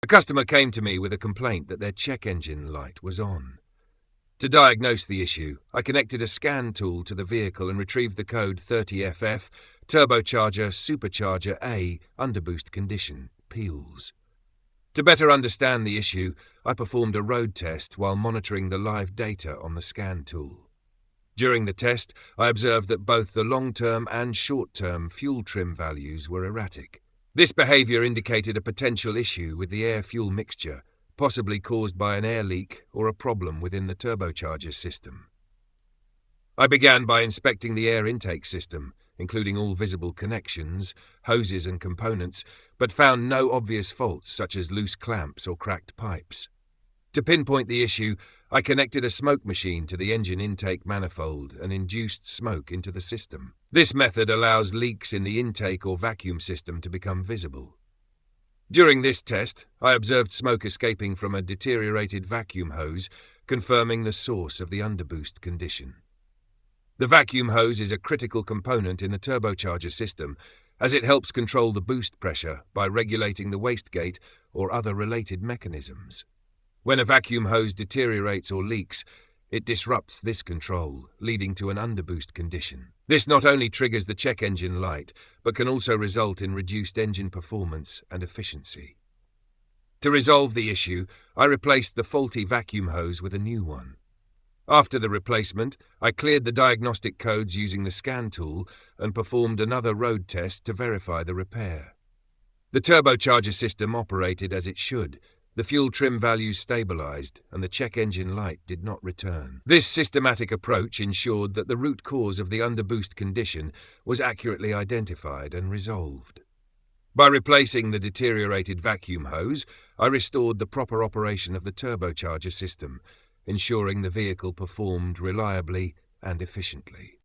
A customer came to me with a complaint that their check engine light was on. To diagnose the issue, I connected a scan tool to the vehicle and retrieved the code 30FF Turbocharger Supercharger A Underboost condition, PLAUS. To better understand the issue, I performed a road test while monitoring the live data on the scan tool. During the test, I observed that both the long-term and short-term fuel trim values were erratic. This behavior indicated a potential issue with the air-fuel mixture, possibly caused by an air leak or a problem within the turbocharger system. I began by inspecting the air intake system, including all visible connections, hoses and components, but found no obvious faults such as loose clamps or cracked pipes. To pinpoint the issue, I connected a smoke machine to the engine intake manifold and induced smoke into the system. This method allows leaks in the intake or vacuum system to become visible. During this test, I observed smoke escaping from a deteriorated vacuum hose, confirming the source of the underboost condition. The vacuum hose is a critical component in the turbocharger system, as it helps control the boost pressure by regulating the wastegate or other related mechanisms. When a vacuum hose deteriorates or leaks, it disrupts this control, leading to an underboost condition. This not only triggers the check engine light, but can also result in reduced engine performance and efficiency. To resolve the issue, I replaced the faulty vacuum hose with a new one. After the replacement, I cleared the diagnostic codes using the scan tool and performed another road test to verify the repair. The turbocharger system operated as it should. The fuel trim values stabilized and the check engine light did not return. This systematic approach ensured that the root cause of the underboost condition was accurately identified and resolved. By replacing the deteriorated vacuum hose, I restored the proper operation of the turbocharger system, ensuring the vehicle performed reliably and efficiently.